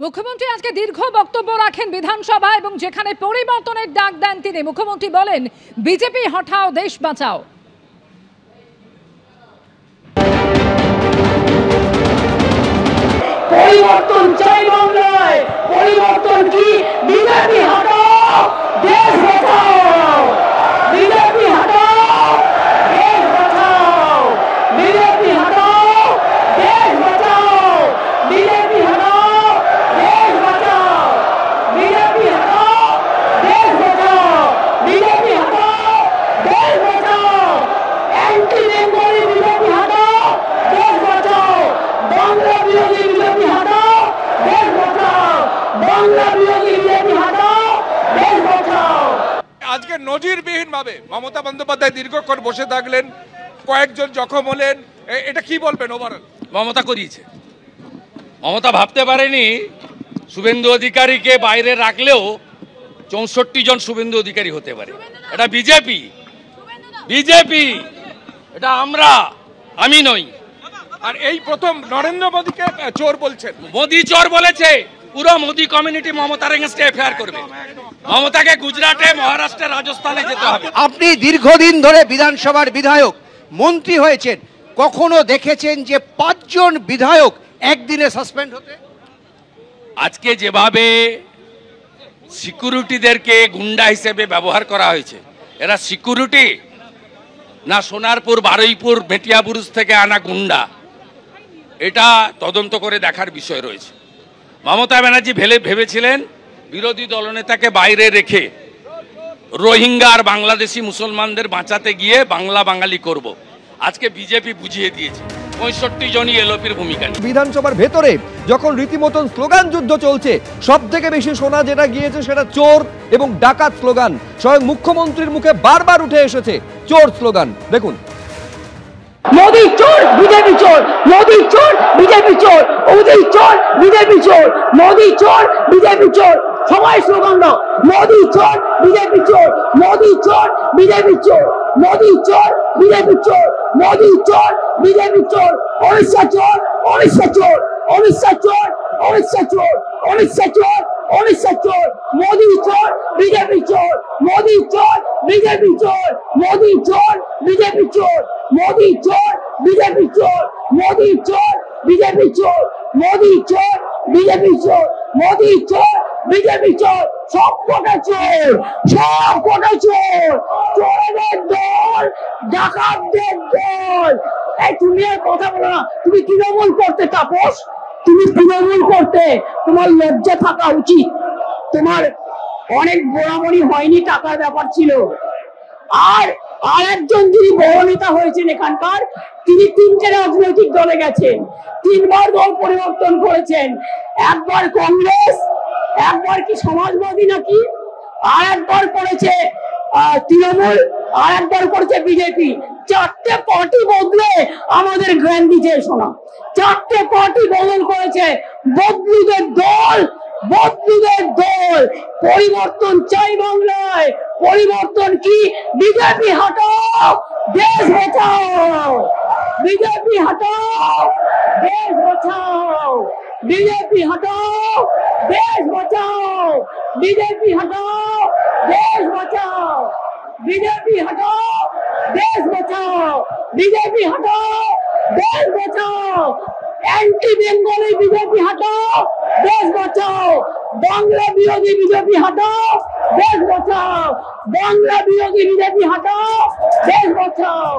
মুখ্যমন্ত্রী আজকে দীর্ঘ বক্তব্য রাখেন বিধানসভায় এবং যেখানে পরিবর্তনের ডাক দেন তিনি। মুখ্যমন্ত্রী বলেন, বিজেপি হটাও, দেশ বাঁচাও। পরিবর্তন চাই বাংলায়, পরিবর্তন কি? বিজেপি হটাও, দেশ বাঁচাও। বিজেপি হটাও, দেশ বাঁচাও। বিজেপি হটাও, দেশ বাঁচাও। বিজেপি হটাও, দেশ বাঁচাও। বিজেপি হটাও, দেশ বাঁচাও। বিজেপি হটাও, দেশ বাঁচাও। অ্যান্টি বেঙ্গলি বিজেপি হটাও, দেশ বাঁচাও। বাংলা বিরোধী বিজেপি হটাও, দেশ বাঁচাও। বাংলা বিরোধী বিজেপি হটাও, দেশ বাঁচাও। আজকে নজিরবিহীন ভাবে মমতা বন্দ্যোপাধ্যায় দীর্ঘক্ষণ বসে থাকলেন, কয়েকজন জখম হলেন। এটা কি বলবেন ওভারঅল? মমতা করিয়েছে। মমতা ভাবতে পারেনি শুভেন্দু অধিকারীকে বাইরে রাখলেও 64 জন শুভেন্দু অধিকারী হতে পারে। এটা বিজেপি, বিজেপি, এটা আমি নই। আর এই প্রথম নরেন্দ্র মোদীকে চোর বলছেন। মোদী চোর বলেছে, পুরো মোদী কমিউনিটি মমতার এগেইনস্টে এফআইআর করবে। মমতাকে গুজরাটে, মহারাষ্ট্রে, রাজস্থানে যেতে হবে। আপনি দীর্ঘদিন ধরে বিধানসভার বিধায়ক, মন্ত্রী হয়েছেন, কখনো দেখেছেন যে 5 জন বিধায়ক একদিনে সাসপেন্ড হতে? আজকে যেভাবে সিকিউরিটিদেরকে গুন্ডা হিসেবে ব্যবহার করা হয়েছে, এরা সিকিউরিটি না সোনারপুর, বারুইপুর, মেটিয়াবুরুজ থেকে আনা গুন্ডা, এটা তদন্ত করে দেখার বিষয় রয়েছে। মমতা ব্যানার্জি ভেবেছিলেন বিরোধী দলনেতাকে বাইরে রেখে রোহিঙ্গা আর বাংলাদেশি মুসলমানদের বাঁচাতে গিয়ে বাংলা বাঙালি করব। আজকে বিজেপি বুঝিয়ে দিয়েছে 65 জনই এলওপির ভূমিকা নিয়ে। বিধানসভার ভেতরে যখন রীতিমতন স্লোগান যুদ্ধ চলছে, সব থেকে বেশি শোনা যেটা গিয়েছে সেটা চোর এবং ডাকাত স্লোগান। স্বয়ং মুখ্যমন্ত্রীর মুখে বারবার উঠে এসেছে চোর স্লোগান। দেখুন, মোদী চোর, বিজেপি চোর। মোদী চোর, বিজেপি চোর। মোদী চোর, বিজেপি চোর। মোদী চোর, বিজেপি চোর। সবাই স্লোগান দাও, মোদী চোর, বিজেপি চোর। মোদী চোর, বিজেপি চোর। মোদী চোর, বিজেপি চোর। মোদী চোর, বিজেপি চোর। অমিত শাহ চোর, অমিত শাহ চোর। অমিত শাহ চোর, অমিত শাহ চোর। অমিত শাহ চোর, অমিত শাহ চোর। মোদী চোর, বিজেপি চোর। মোদী চোর, বিজেপি চোর। মোদী চোর, বিজেপি চোর। মোদী চোর, বিজেপি চোর। মোদী চোর, বিজেপি চোর। মোদী চোর, বিজেপি চোর। মোদী চোর, বিজেপি চোর। সব কটা চোর, সব কটা চোর। চোরেদের দল, ডাকাতদের দল। এই তুমি আর কথা বলো না। তুমি তৃণমূল করতে তাপস, তুমি তৃণমূল করতে, তোমার লজ্জা থাকা উচিত। তোমার অনেক গোড়ামড়ি হয়নি, টাকার ব্যাপার ছিল। আর একজন যিনি বড় নেতা হয়েছেন এখানকার, তিনি 3টে রাজনৈতিক দলে গেছেন, 3বার দল পরিবর্তন করেছেন। একবার কংগ্রেস, একবার কি সমাজবাদী নাকি, আর একবার করেছে তৃণমূল, আর একবার করেছে বিজেপি। 4টে পার্টি বদলে আমাদের জ্ঞান দিচ্ছে শোনা। 4টে পার্টি বদল করেছে। বদলুদের দল, বদলুদের দল। পরিবর্তন চাই বাংলায়, পরিবর্তন কি? বিজেপি হটাও, দেশ বাঁচাও। বিজেপি হটাও, দেশ বাঁচাও। বিজেপি হটাও, দেশ বাঁচাও। বিজেপি হটাও, দেশ বাঁচাও। বিজেপি হটাও, দেশ বাঁচাও। বিজেপি হটাও, দেশ বাঁচাও। অ্যান্টি বেঙ্গলি বিজেপি হটাও, দেশ বাঁচাও। বাংলা বিরোধী বিজেপি হটাও, দেশ বাঁচাও। বাংলা বিরোধী বিজেপি হটাও, দেশ বাঁচাও।